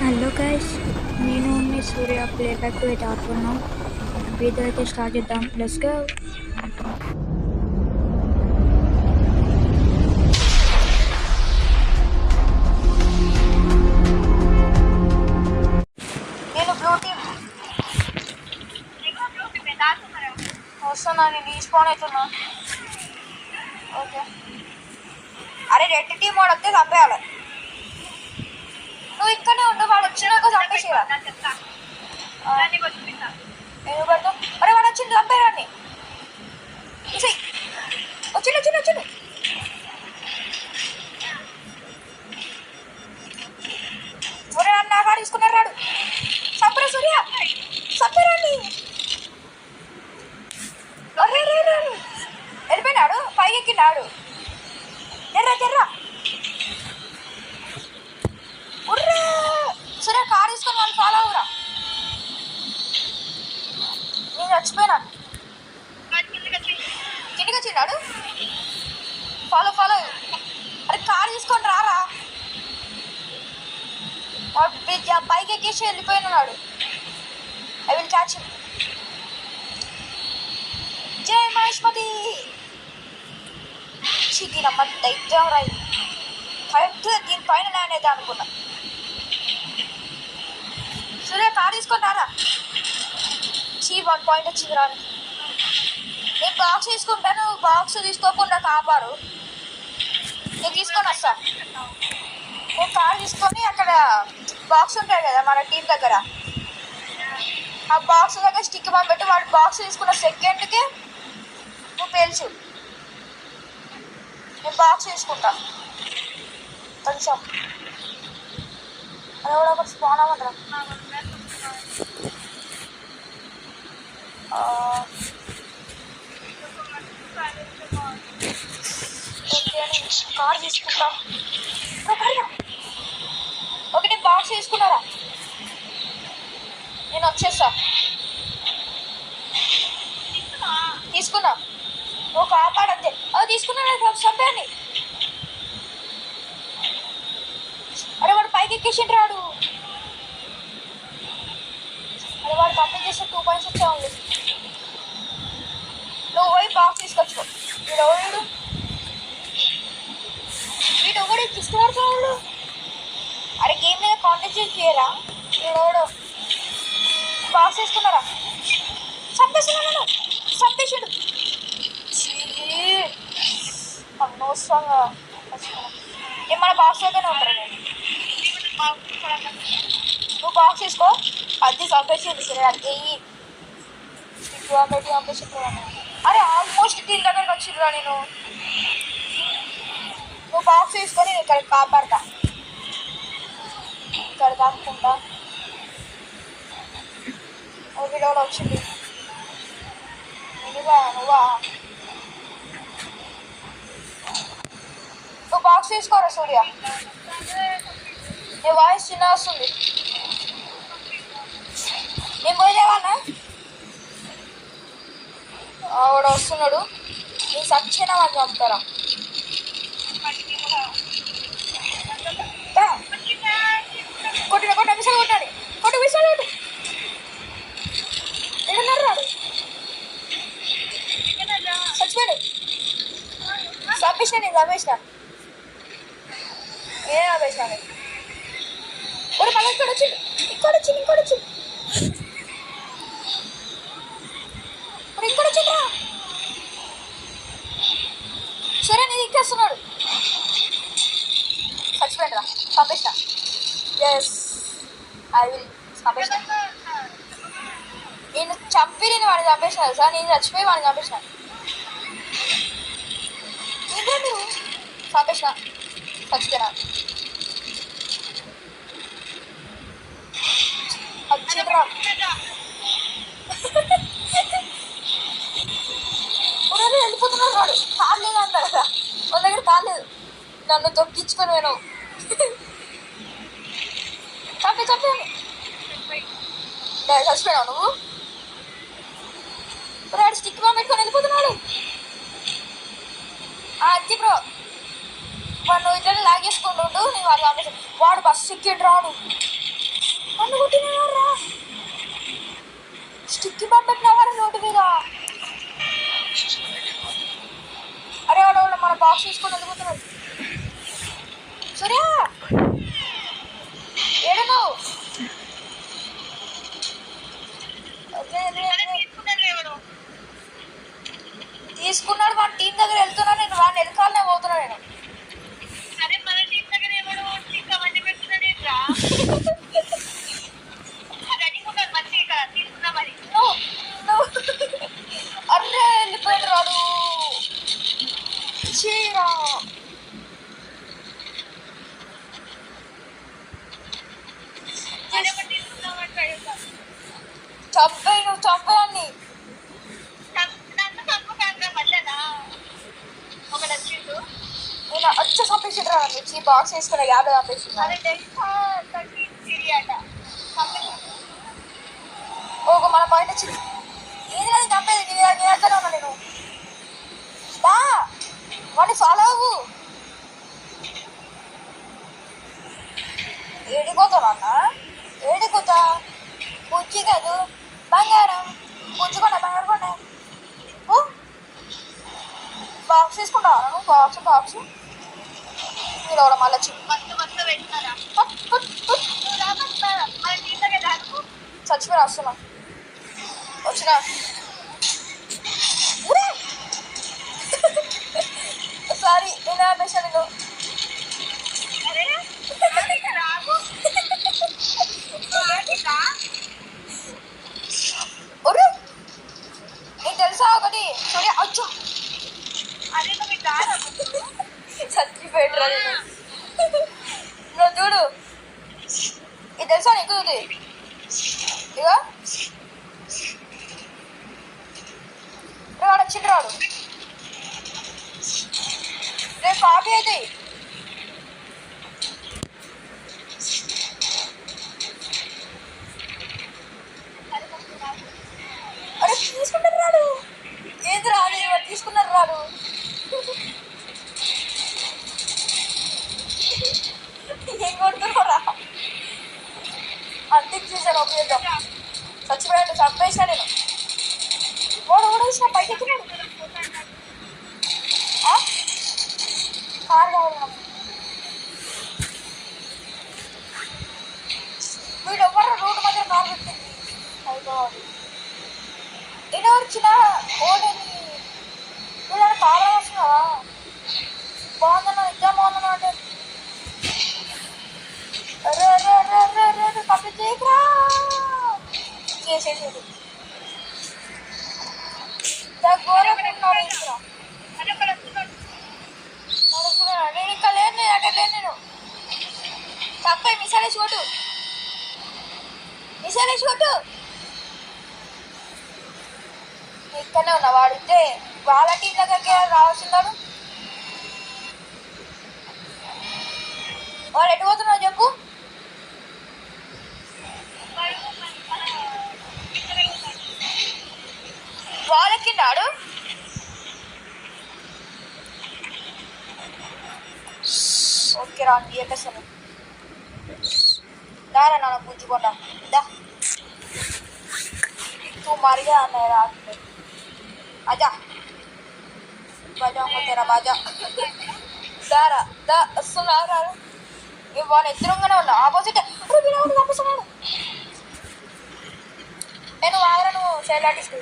Hello guys, నేను మీ సూర్య playback to అయితే ఆడుతున్నాం. వీడియో అయితే స్టార్ట్ చేద్దాం. Let's go. నేను బ్లూ టీమ్ వస్తున్నా. నేను రీస్పాన్ అవుతున్నా. ఓకే. అరే రెడ్ టీమ్ వాడు వస్తే చంపేయాలి. నువ్వు ఇక్కడనే ఉండు, వాడు వచ్చినాక చంపేసేరా. ఎందుకు పెడతావు? అరే వాడు వచ్చింది, చంపేరాన్ని. వచ్చిండు వచ్చిండు వచ్చిండు. ఒరే అన్న వాడు తీసుకున్నారు. రాడు చంపరా సూర్య, చంపేరాన్ని. అరే రే రే వెళ్ళిపోయినాడు, పైకి ఎక్కినాడు. ఎర్రా ఎర్రా ఉర్రా. సరే కార్ తీసుకొని వాళ్ళు ఫాలో అవురా. నేను చచ్చిపోయినా. కిందికి వచ్చినాడు. Follow follow. అరే కార్ తీసుకొని రారా. పైకి ఎక్కేసి వెళ్ళిపోయినాడు. I will catch him. జై మహేష్మతి. దీనమ్మ దైత్యం రాయి. కరెక్ట్ దీనిపైన ల్యాండ్ అయితే అనుకున్నా. సూర్య కార్ తీసుకొని రారా. 1 పాయింట్ వచ్చింది రాని. నేను బాక్స్ తీసుకుంటాను, బాక్స్ తీసుకోకుండా కాపాడు. నేను తీసుకొని వస్తా. నేను కార్ తీసుకొని అక్కడ బాక్స్ ఉంటాయి కదా మన టీం దగ్గర, ఆ బాక్స్ దగ్గర స్టిక్ బాంబ్ పెట్టి వాడు బాక్స్ తీసుకున్న సెకండ్కి నువ్వు పేల్చు. నేను బాక్స్ తీసుకుంటా కొంచెం. అది కూడా ఒకటి స్పాన్ అవ్వట్రా. కార్ తీసుకుంటా. ఓకే నేను బాక్స్ తీసుకున్నారా. నేను వచ్చేస్తా. తీసుకున్నా. నువ్వు కాపాడంతే. అది తీసుకున్నా చంపాన్ని. అరే వాడు పైకి ఎక్కేసిండు రాడు. అరే వాడు కంప్లీట్ చేస్తే 2 పాయింట్స్ వచ్చావు. నువ్వు పోయి బాక్స్ తీసుకొచ్చుకో. వీడు వీడు తీసుకున్నాడు. అరే గేమ్ మీద కాంటెస్ట్ చేయరా. వీడు బాక్స్ తీసుకున్నారా. చంపేస్తున్నాను. చంపేసాడు. అనవసరంగా నేను మన బాక్స్ దగ్గరనే ఉంటాను. నువ్వు బాక్స్ తీసుకో. అది చంపేసింది సరే. అది పెట్టి చంపేసింది. అరే ఆల్మోస్ట్ దీని దగ్గరకు వచ్చిందిరా. నేను నువ్వు బాక్స్ తీసుకొని నేను ఇక్కడ కాపాడతా. ఇక్కడ కాకుండా వీడియోలో వచ్చింది. నువ్వా నువ్వు బాక్స్ తీసుకోరా సూర్య. నీ వాయిస్ చిన్న వస్తుంది. నేను పోయేవాళ్ళ ఆవిడ వస్తున్నాడు. నీ సచ్చినా వాళ్ళు చంపుతారా. కొట్టిన విషయాలు కొట్టాలి. కొట్టు విషయాలు కొట్టు. ఎక్కడున్నారు రాడు. చచ్చిపోయాడు. చంపేసిన నేను చంపేసిన. నేనే చంపేసిన. ఒక మళ్ళీ ఇక్కడ వచ్చింది. ఇక్కడ వచ్చిండ్రా. సరే నేను ఇంకేస్తున్నాడు. చచ్చిపోయాడు రా. చంపేసిన. ఎస్ ఐ విల్ చంపేసిన. నేను చంపి నేను వాడిని చంపేసిన సార్. నేను చచ్చిపోయి వాడిని చంపేసిన. ఇదే నువ్వు చంపేసిన. చచ్చిపోయినా. వచ్చిండ్రా. వెళ్ళిపోతున్నాడు వాడు. కాలేదు అంట కదా. వాళ్ళ దగ్గర కాలేదు. నన్ను తొక్కించుకొని పోయినావు. చంపాను. చచ్చిపోయావు నువ్వు. వాడు స్టిక్ బాంబ్ పెట్టుకొని వెళ్ళిపోతున్నాడు. అది బ్రో వాడు నువ్వు ఇట్లా లాగేసుకుంటుండు. నేను వాడు బస్సు ఎక్కిండు రాడు. నన్ను కొట్టినవారా స్టిక్కి బాంబు పెట్టినవారా రోడ్డు మీద. అరే వాడు మన బాక్స్ తీసుకొని వెళ్ళిపోతున్నాడు. సూర్య ఏడను తీసుకున్నాడు. మన టీం దగ్గర వెళ్తున్నా నేను. వాడిని వెనకాలనే పోతున్నా నేను. అర్రే వెళ్ళిపోయాడు రాడు. చీరా చంపే నువ్వు చంపేయాన్ని. నేను వచ్చి చంపేసి రాను. బాక్స్ వేసుకున్నా 50 చంపేసి. ఓకే మన పాయింట్ వచ్చింది. ఏది నేను చంపేది నీ దగ్గర ఉన్నా నేను. బా వాడిని ఫాలో అవ్వు. ఏడిపోతావు అన్న ఏడిపోతా. బుజ్జి కాదు బంగారం. బుజ్జుకొండ బంగారు కొండ. బాక్స్ తీసుకుంటావా నువ్వు? బాక్స్ మీరు కూడా మళ్ళీ చచ్చిపోయి వస్తున్నా. వచ్చినా సారీ నేను ఆపేసాను నేను. నీకు తెలుసా ఒకటి సరే అచ్చు చచ్చిపోయాడు రా నేను. నువ్వు చూడు ఇది తెలుసా నీకు? ఇది ఇగో వాడు వచ్చిండు. రాడు రేపు కాపీ అవుతాయి. అరే తీసుకున్నారు రాడు. ఏది రాదు తీసుకున్నారు రాడు. ఏం కొడుతున్నారా? అంతించేసాను. ఉపయోగం చచ్చిపోయాడు. చంపేసిన నేను. ఓడు ఓడేసిన పైకి ఎక్కినాడు. కారు కావాలి నాకు. వీడు ఎవరు రోడ్డు మధ్య కారు పెట్టింది. అయిపోవాలి నేను వచ్చిన ఓడని వీళ్ళ కారు వస్తున్నావా? బాగుందన్నా నిజం బాగుందన్నా అంటే అరే అరే అరే అరే అరే అరే కంప్లీట్ చేయకరా. చేసేసేది ఘోరం ఉన్నాడు. ఇంకా నేను ఇంకా లేను. నేను అక్కడ లేను. నేను తప్పై మిసాలేసి కొట్టు. మిసాలేసి కొట్టు. ఇక్కడనే ఉన్నా. వాడితే వాళ్ళ టీం దగ్గరికి రావాల్సిందాడు. వాడు ఎటు పోతున్నావు చెప్పు. వాళ్ళకి రాడు. ఓకే రా చెప్పేస్తాను. దారా నాన్న పుంజుకోండా దా. तू मर गया मैं रात में. आजा बजाऊंगा तेरा बाजा. दारा दा सुना रा వాళ్ళు ఎదురుగానే ఉన్నా. ఆపోజిట్ వినోడు పంపిస్తున్నాడు. నేను ఆగరా. నువ్వు సైడ్ ఆర్టిస్ట్.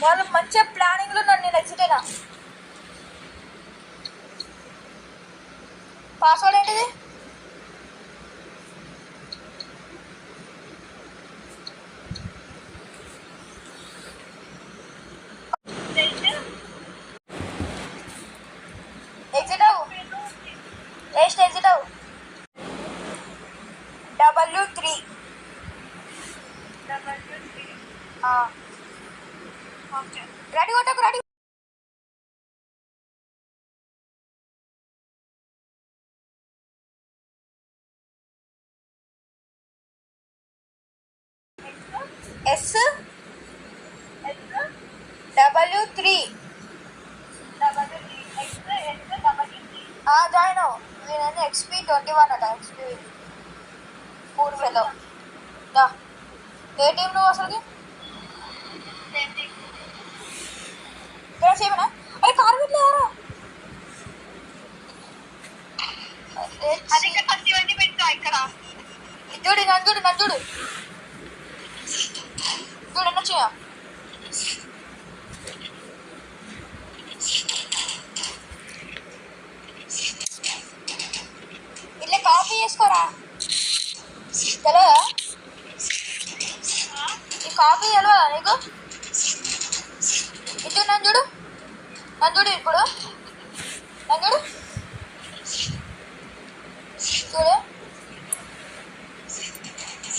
వాళ్ళు మంచిగా ప్లానింగ్ లో నన్ను. నేను ఎగ్జిట్ అయినా. పాస్వర్డ్ ఏంటిది? ఎగ్జిట్ అవ్వు. ఎగ్జిట్ అవ్వు. W3 రెడీ కొట్టకు. రెడీ S W3 జాయిన్ అవ్వు. నేను XP21 అట. XP poor fellow. ఏ టీం నువ్వు అసలుకి? ఇక్కడ చేయమనా? అరే కారు పెట్టలేరా? చూడు నన్ను చూడు చూడు ఎన్న చేయ ఇట్లా కాఫీ చేసుకోరా తెలియదా? ఈ కాఫీ తెలియదా నీకు? ఇటు నన్ను చూడు ఇప్పుడు నన్ను చూడు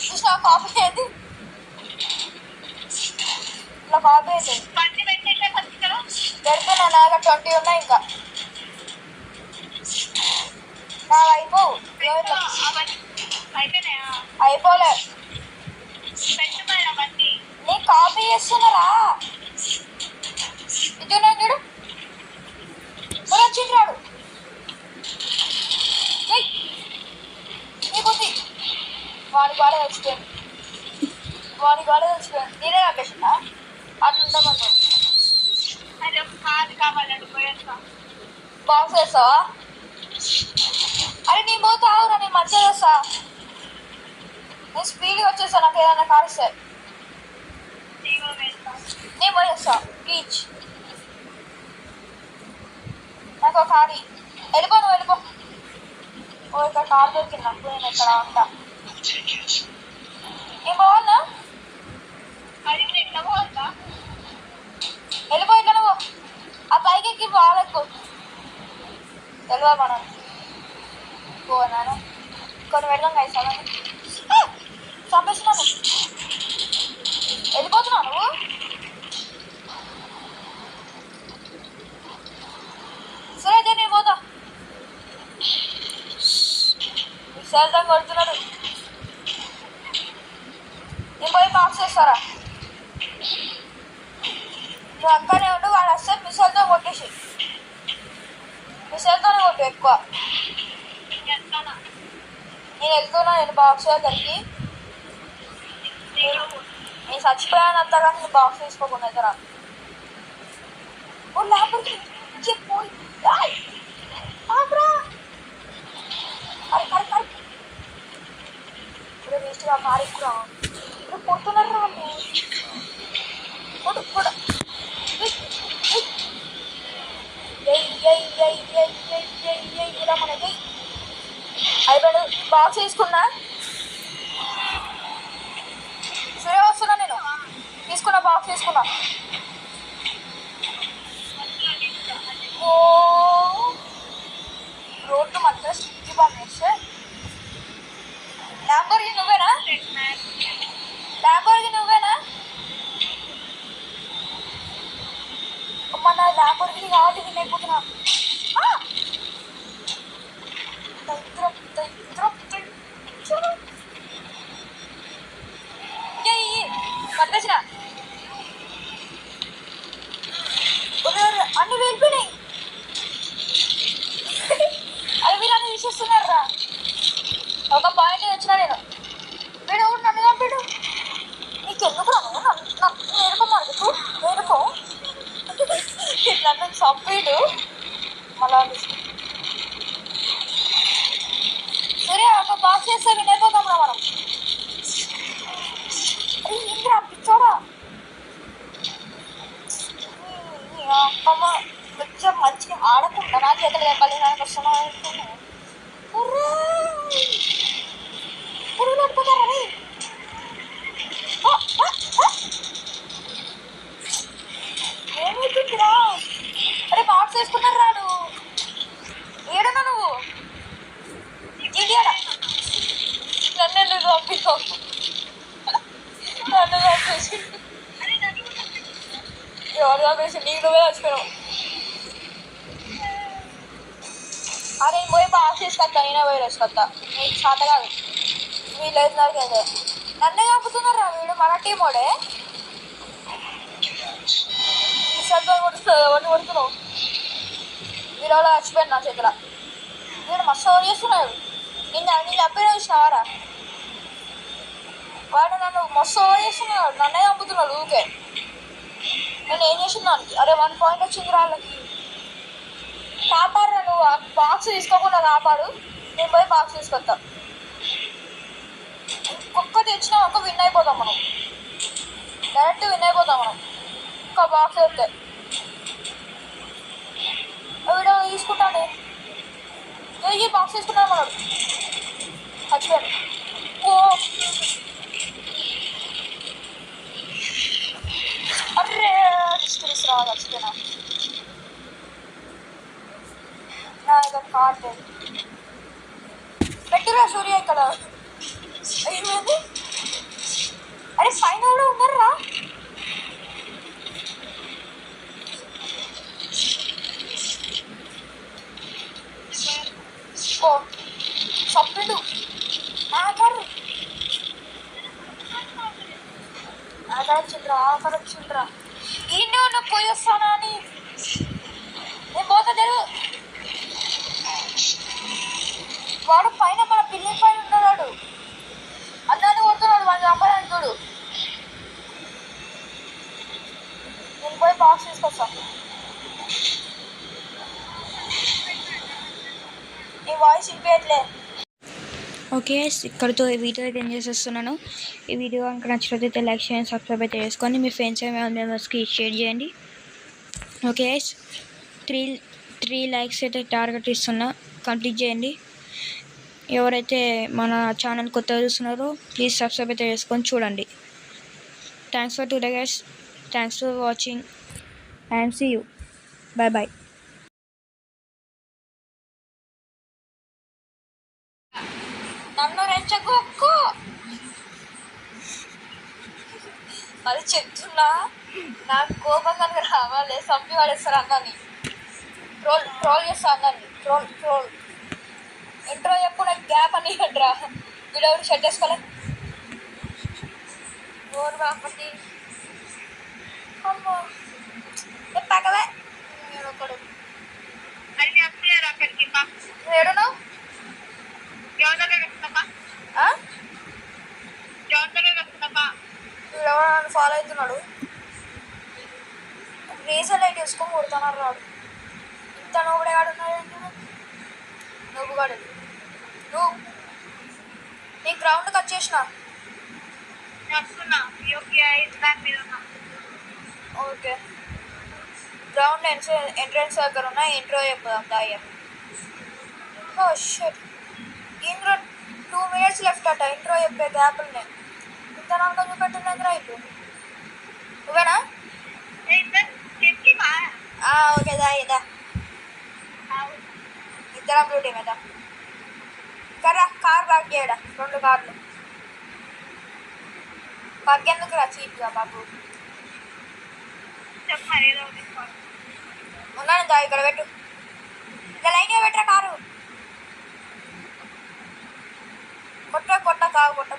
చూసిన కాఫీ ఏది ఇలా కాఫీ అయితే పెడితే నా నాగా 20 ఉన్నాయి ఇంకా నా అయిపోవు అయిపోలే నీ కాపీ చేస్తున్నారా? ఇటు నేను చూడు మరి వచ్చింది రాడు నీకుంది వాడికి వాడే వచ్చిపోయింది నేనే ఆపేసిందా అట్లా ఉంటామన్నా బాక్స్ వేస్తావా? అరే నీ పోతే ఆవురా నేను మంచిగా చేస్తా. నేను స్పీడ్గా వచ్చేస్తా. నాకు ఏదైనా కాడిస్తే నేను పోయేస్తా బీచ్. నాకు ఒక కాడి వెళ్ళిపో ఓ ఇక్కడ కారు దొరికింది నాకు. నేను ఇక్కడ ఉంటా. ఏం బాగుందా? వెళ్ళిపో ఇట్లా నువ్వు ఆ పైకి ఎక్కి బాగాలెక్కు తెలియదు మనం పోనాను కొన్ని పెడదాం കഴിച്ചാను చంపేస్తున్నాను. వెళ్ళిపోతున్నావు నువ్వు? సరే అయితే నేను పోతా. విశాల్తం కొడుతున్నాడు. నేను పోయి బాక్స్ చేస్తారా? నువ్వు అక్కనే ఉండు. వాడు వస్తే మిసైల్తో కొట్టేసి మిసైల్తోనే కొట్టు ఎక్కువ. నేను వెళ్తున్నా. నేను బాక్స్ దగ్గరికి నేను చచ్చిపోయానంతగా నేను బాక్స్ తీసుకోకుండా ఎదురా ఓ లేకపోతే చెప్పోయి ఇప్పుడు వేస్ట్గా మారిక్కురా ఇప్పుడు కొడుతున్నారు వాళ్ళు కొడు కూడా ఇలా మనకి అయిపోయాడు. బాక్స్ తీసుకున్నా. సరే వస్తున్నా. నేను తీసుకున్నా బాక్స్ తీసుకున్నా. ఓ రోడ్డు మధ్య స్టిక్కి బాంబు వేస్తే ల్యాంబోర్గిని నువ్వేనా? మన ల్యాంబోర్గిని కాబట్టి విన్ అయిపోతున్నా. పట్టేసిన అన్ని వెళ్ళిపోయినాయి. అది వీళ్ళని తీసేస్తున్నారా? ఒక పాయింట్ తెచ్చిన నేను. వీడు నన్ను చంపాడు. నీకెందుకు నేర్పమాడు నేర్పో నన్ను చంపాడు. మళ్ళా సరే ఒక బాక్స్ చేస్తే వినైపోతాం రా మనం. ఇంద్రా పిచ్చోడా అమ్మ కొంచెం మంచిగా ఆడకుండా నా చేతులు చెప్పాలి. నాకు వస్తున్నా పురుగులు పట్టుకుంటారా? ఏమైతుందిరా? అరే బాక్స్ వేసుకున్నారు రాడు. ఏడన్నా నువ్వు ఇండియాడా? నన్ను ఎందుకు పంపిస్తావు? నన్ను పంపేసి ఎవరు పంపేసి నీళ్ళు వచ్చినావు. అరే పోయి బాక్స్ తీసుకొస్తా. నేనే పోయి వేసుకొస్తా. నీకు శాత కాదు. వీళ్ళు అవుతున్నారు కదా. నన్నే చంపుతున్నారు రా. వీడు మన టీమోడే. కొడుతున్నావు వీళ్ళు చచ్చిపోయాను నా చేతిలో. వీడు మస్తు ఓవర్ చేస్తున్నాడు. నేను చెప్పిన చూసినావారా, వాడు నన్ను మస్తు ఓవర్ చేస్తున్నాడు, నన్నే చంపుతున్నాడు ఊకే. నేను ఏం చేసిందానికి? అరే 1 పాయింట్ వచ్చింది రాళ్ళకి. కాపాడు, నువ్వు ఆ బాక్స్ తీసుకోకుండా కాపాడు, నేను పోయి బాక్స్ తీసుకొస్తా. ఇంకొక తెచ్చినా ఒక విన్ అయిపోతాం మనం, డైరెక్ట్ విన్ అయిపోతాం మనం. ఒక బాక్స్ వస్తే వీడియో తీసుకుంటాను. ఈ బాక్స్ తీసుకుంటాను మనం. చచ్చిపోయాను. ఓ అర్రే డిస్టెన్స్ రా, చచ్చిపోయినా. నా దగ్గర కార్డ్ లేదు. పెట్టిరా సూర్య ఇక్కడ. ఏమైంది? అరే ఫైనల్లో ఉన్నారా? ఓ చంపిండు. ఆఖరి వచ్చిండ్రా. ఈయనే ఉన్న పోయి వస్తానా అని నేను పోతా తెలు. వాడు పైన మన బిల్డింగ్ పైన ఉన్నాడు, అన్నాన్ని కొడుతున్నాడు, వాడు చంపడానికి చూడు. నేను పోయి బాక్స్ తీసుకొస్తా. నీ వాయిస్ ఇంపేయట్లే. ఓకే, ఇక్కడితో ఈ వీడియో అయితే ఎంజాయ్ చేస్తున్నాను. ఈ వీడియో కనుక నచ్చినట్లయితే లైక్ చేయండి, సబ్స్క్రైబ్ అయితే చేసుకోండి, మీ ఫ్రెండ్స్ అండ్ మెంబర్స్కి షేర్ చేయండి. ఓకే, 3 లైక్స్ అయితే టార్గెట్ ఇస్తున్నా, కంప్లీట్ చేయండి. ఎవరైతే మన ఛానల్ కొత్తగా చూస్తున్నారో ప్లీజ్ సబ్స్క్రైబ్ అయితే చేసుకొని చూడండి. Thanks for today guys, thanks for watching and see you. Bye. నన్ను రెచ్చగొక్కు, అది చెప్తున్నా. నాకు కోపం కనుక రావాలి, చంపి పడేస్తారు అన్నని. ట్రోల్ చేస్తా అన్నని. ట్రోల్ ఇంట్రో చెప్పు, నాకు గ్యాప్ అని అంటరా. వీడియో షెడ్ చేసుకోలే ఓరు బాపతి. అమ్మో చెప్పాకవే ఒకడు ఏడున్నావు? ఎవరు ఫాలో అవుతున్నాడు? రేజర్ లైట్ వేసుకొని కొడుతున్నారు రాడు. ఇంత నువ్వుడే ఆడున్నాడు. నువ్వు కాడు, నువ్వు నీ గ్రౌండ్ కట్ చేసిన. ఓకే, గ్రౌండ్ ఎంట్రన్స్ దగ్గర ఉన్న ఇంట్రో చెప్పుదాం. దాయ్యం. Oh shit, intro 2 minutes left అట. ఇంట్రో చెప్పే గ్యాప్లనే ఇంత నాకు చూపెట్టింది రైట్. నువ్వేనా? ఓకే దా ఇద్దరం డ్యూటీ మీద. ఇక్కడ కార్ పార్క్ చేయడా, 2 కార్లు పక్కెందుకు రా చీప్గా బాబు. ఉన్నాను దా, ఇక్కడ పెట్టు. ఇంకా లైన్గా పెట్టరా కారు. కొట్ట కావు కొట్ట.